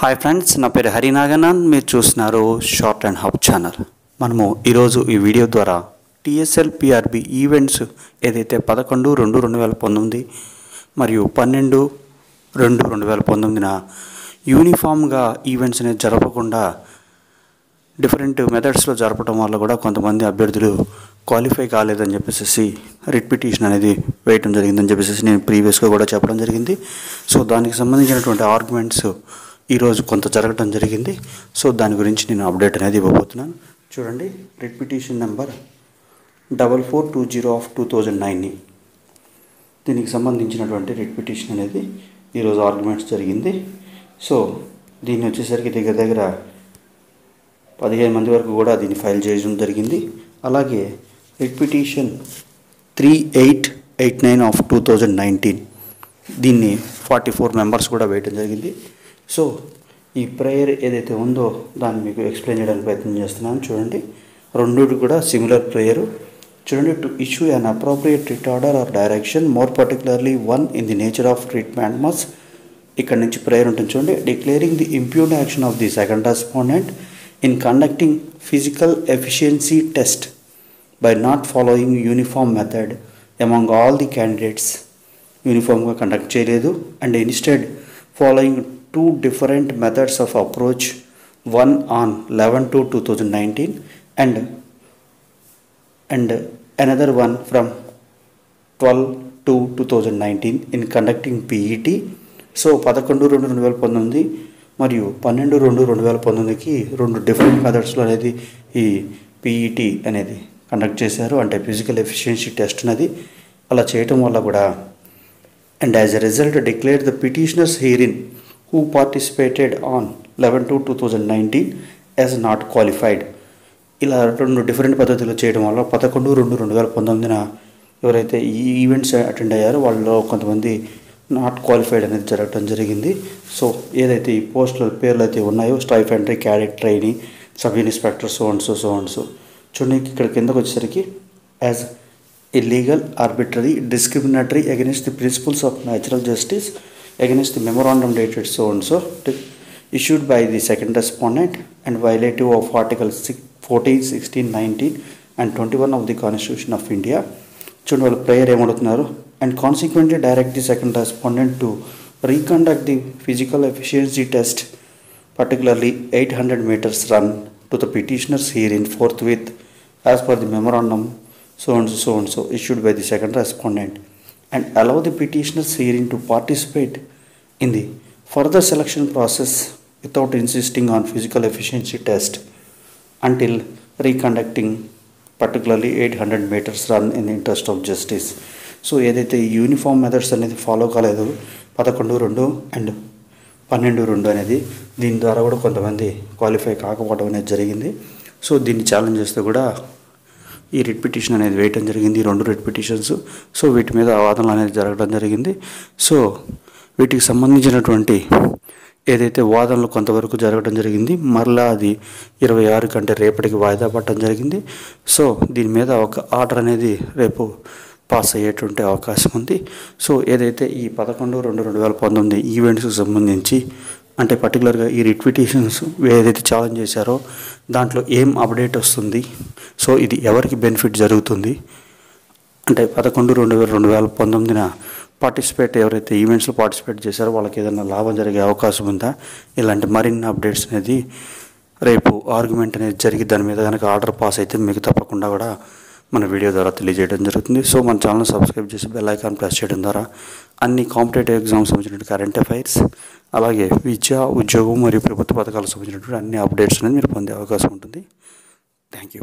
Hi friends, నా పేరు హరినాగనాథ్. మీరు చూస్తున్నారు షార్ట్ అండ్ హబ్ ఛానల్. మనము ఈరోజు ఈ వీడియో ద్వారా టీఎస్ఎల్ పిఆర్బి ఈవెంట్స్ ఏదైతే 11/2/2019 మరియు 12/2/2019 యూనిఫామ్గా ఈవెంట్స్ అనేది జరపకుండా డిఫరెంట్ మెథడ్స్లో జరపడం వల్ల కూడా కొంతమంది అభ్యర్థులు క్వాలిఫై కాలేదని చెప్పేసి రిట్ పిటిషన్ అనేది వేయటం జరిగిందని చెప్పేసి నేను ప్రీవియస్గా కూడా చెప్పడం జరిగింది. సో దానికి సంబంధించినటువంటి ఆర్గ్యుమెంట్స్ ఈరోజు కొంత జరగడం జరిగింది. సో దాని గురించి నేను అప్డేట్ అనేది ఇవ్వబోతున్నాను. చూడండి, రిట్ పిటిషన్ నెంబర్ 4420/2009 దీనికి సంబంధించినటువంటి రిట్ పిటిషన్ అనేది ఈరోజు ఆర్గ్యుమెంట్స్ జరిగింది. సో దీన్ని వచ్చేసరికి దగ్గర 15 మంది వరకు కూడా దీన్ని ఫైల్ చేయడం జరిగింది. అలాగే రిట్ పిటిషన్ 3889/2019 దీన్ని 44 మెంబర్స్ కూడా వేయడం జరిగింది. సో ఈ ప్రేయర్ ఏదైతే ఉందో దాన్ని మీకు ఎక్స్ప్లెయిన్ చేయడానికి ప్రయత్నం చేస్తున్నాను. చూడండి, రెండు కూడా సిమిలర్ ప్రేయరు. చూడండి, to issue an appropriate writ order or direction, more particularly one in the nature of writ mandamus. ఇక్కడ నుంచి ప్రేయర్ ఉంటుంది. చూడండి, declaring the impugned action of the second respondent in conducting physical efficiency test by not following uniform method among all the candidates. యూనిఫామ్గా conduct చేయలేదు and instead following two different methods of approach, one on 11/2/2019 and another one from 12/2/2019 in conducting PET. So 11/2/2019 మరియు 12/2/2019కి రెండు different మెథడ్స్లో అనేది ఈ PET అనేది conduct చేశారు, అంటే physical efficiency test అనేది. అలా చేయటం వల్ల కూడా and as a result declared the petitioners herein who participated on 11/2/2019 as not qualified. ఇలా రెండు డిఫరెంట్ పద్ధతులు చేయడం వల్ల 11/2/2019 ఎవరైతే ఈ ఈవెంట్స్ అటెండ్ అయ్యారో వాళ్ళలో కొంతమంది నాట్ క్వాలిఫైడ్ అనేది జరగడం జరిగింది. సో ఏదైతే ఈ పోస్టుల పేర్లు అయితే ఉన్నాయో, స్టైఫ్ entry, cadet trainee, sub inspector, so and so చూడండి, ఇక్కడ కిందకు వచ్చేసరికి as illegal, arbitrary, discriminatory against the principles of natural justice against the memorandum dated so and so issued by the second respondent and violative of articles 14, 16, 19 and 21 of the Constitution of India. చూడండి, వాళ్ళు prayer ఏమడుతున్నారు, and consequently direct the second respondent to reconduct the physical efficiency test, particularly 800 meters run to the petitioners herein forthwith as per the memorandum so and so issued by the second respondent, and allow the petitioners herein to participate in the further selection process without insisting on physical efficiency test until reconducting particularly 800 meters run in the interest of justice. So ఏదైతే uniform methods అనేది follow కాలేదు 11/2 and 12/2 అనేది, దీని ద్వారా కూడా కొంతమంది qualify కాకపోవడం అనేది జరిగింది. సో దీన్ని ఛాలెంజ్ చేస్తూ కూడా ఈ రిట్ పిటిషన్ అనేది వేయటం జరిగింది, రెండు రిట్ పిటిషన్స్. సో వీటి మీద వాదనలు అనేది జరగడం జరిగింది. సో వీటికి సంబంధించినటువంటి ఏదైతే వాదనలు కొంతవరకు జరగడం జరిగింది, మరలా అది 26 కంటే రేపటికి వాయిదా పడటం జరిగింది. సో దీని మీద ఒక ఆర్డర్ అనేది రేపు పాస్ అయ్యేటువంటి అవకాశం ఉంది. సో ఏదైతే ఈ 11/2/2019 ఈవెంట్స్కి సంబంధించి, అంటే పర్టికులర్గా ఈ రిట్ పిటిషన్స్ ఏదైతే ఛాలెంజ్ చేశారో దాంట్లో ఏం అప్డేట్ వస్తుంది, సో ఇది ఎవరికి బెనిఫిట్ జరుగుతుంది, అంటే 11/2/2019 ఎవరైతే ఈవెంట్స్లో పార్టిసిపేట్ చేశారో వాళ్ళకి ఏదైనా లాభం జరిగే అవకాశం ఉందా, ఇలాంటి మరిన్ని అప్డేట్స్ అనేది రేపు ఆర్గ్యుమెంట్ అనేది జరిగి దాని మీద కనుక ఆర్డర్ పాస్ అయితే మీకు తప్పకుండా కూడా మన వీడియో ద్వారా తెలియజేయడం జరుగుతుంది. సో మన ఛానల్ సబ్స్క్రైబ్ చేసి బెల్ ఐకాన్ ప్రెస్ చేయడం ద్వారా అన్ని కాంపిటేటివ్ ఎగ్జామ్స్ సంబంధించిన కరెంట్ అఫైర్స్, అలాగే విద్య, ఉద్యోగం మరియు ప్రభుత్వ పథకాలకు సంబంధించినటువంటి అన్ని అప్డేట్స్ అనేది మీరు పొందే అవకాశం ఉంటుంది. Thank you.